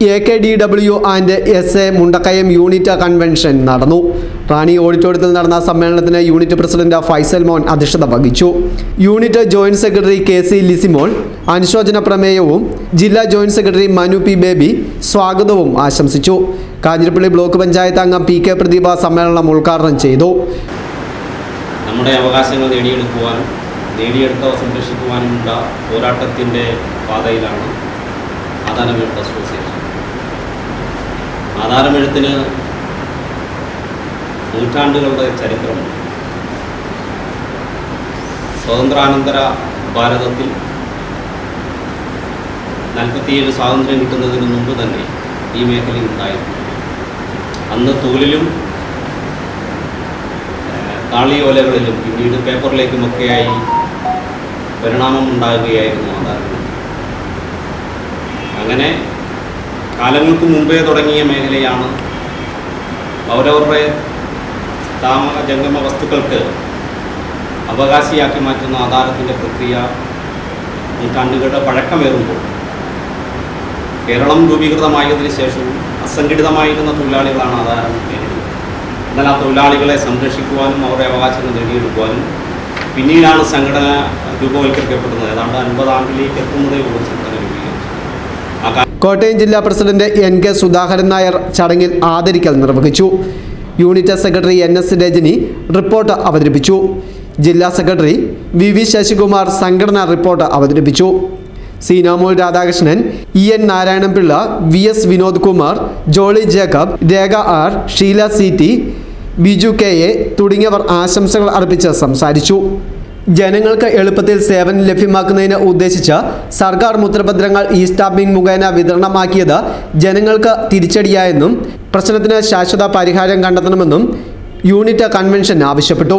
AKDW and SA Mundakkayam unit convention നടന്നു. റാണി ഓഡിറ്റോറിയത്തിൽ നടന്ന സമ്മേളനത്തിന് യൂണിറ്റ് പ്രസിഡന്റ് ഫൈസൽ മോൻ അധ്യക്ഷത വഹിച്ചു. Unit joint secretary KC Lizymol അനുശോചന പ്രമേയവും ജില്ലാ joint secretary Manu P. Baby സ്വാഗതവും ആശംസിച്ചു. കാഞ്ഞിരപ്പള്ളി ബ്ലോക്ക് പഞ്ചായത്ത് അംഗം PK പ്രദീപ സമ്മേളനം ഉദ്ഘാടനം ചെയ്തു. നമ്മുടെ അവകാശങ്ങൾ നേടിയെടുത്തവ സംരക്ഷിക്കുവാനുമുള്ള പോരാട്ടത്തിൻ്റെ പാതയിലാണ് ആധാരമെഴുത്ത് അസോസിയേഷൻ. ആധാരമെഴുത്തിന് നൂറ്റാണ്ടുകളുടെ ചരിത്രമുണ്ട്. സ്വതന്ത്രാനന്തര ഭാരതത്തിൽ 47 സ്വാതന്ത്ര്യം കിട്ടുന്നതിന് മുമ്പ് തന്നെ ഈ മേഖലയിൽ ഉണ്ടായിരുന്നു. അന്ന് തോലിലും താളിയോലകളിലും പിന്നീട് പേപ്പറിലേക്കുമൊക്കെയായി പരിണാമം ഉണ്ടാകുകയായിരുന്നു ആധാരമെഴുത്ത്. അങ്ങനെ കാലങ്ങൾക്ക് മുമ്പേ തുടങ്ങിയ മേഖലയാണ്. അവരവരുടെ ജംഗമ വസ്തുക്കൾക്ക് അവകാശിയാക്കി മാറ്റുന്ന ആധാരത്തിൻ്റെ പ്രക്രിയ നൂറ്റാണ്ടുകളുടെ പഴക്കമേറുമ്പോൾ കേരളം രൂപീകൃതമായതിനു ശേഷവും അസംഘടിതമായിരുന്ന തൊഴിലാളികളാണ് ആധാരം നേരിടുന്നത്. എന്നാൽ ആ തൊഴിലാളികളെ സംരക്ഷിക്കുവാനും അവരുടെ അവകാശങ്ങൾ നേടിയെടുക്കുവാനും പിന്നീടാണ് സംഘടന രൂപവൽക്കരിക്കപ്പെടുന്നത്. ഏതാണ്ട് 50 ആണ്ടിലേക്ക് എത്തുന്നതേ ഉള്ളൂ സംഘടന രൂപീകരിച്ചു. കോട്ടയം ജില്ലാ പ്രസിഡന്റ് NK സുധാകരൻ നായർ ചടങ്ങിൽ ആദരിക്കൽ നിർവഹിച്ചു. Unit secretary NS Rajani report അവതരിപ്പിച്ചു. ജില്ലാ സെക്രട്ടറി VV ശശികുമാർ സംഘടനാ റിപ്പോർട്ട് അവതരിപ്പിച്ചു. Seenamol Radhakrishnan, EN Narayanan Pillai, VS Vinod Kumar, Jolly Jacob, Rekha R, Sheela CT, Biju KA തുടങ്ങിയവർ ആശംസകൾ അർപ്പിച്ച് സംസാരിച്ചു. ജനങ്ങൾക്ക് എളുപ്പത്തിൽ സേവനം ലഭ്യമാക്കുന്നതിന് ഉദ്ദേശിച്ച സർക്കാർ മുദ്രപത്രങ്ങൾ സ്റ്റാമ്പിംഗ് മുഖേന വിതരണമാക്കിയത് ജനങ്ങൾക്ക് തിരിച്ചടിയായെന്നും പ്രശ്നത്തിന് ശാശ്വത പരിഹാരം കണ്ടെത്തണമെന്നും യൂണിറ്റ് കൺവെൻഷൻ ആവശ്യപ്പെട്ടു.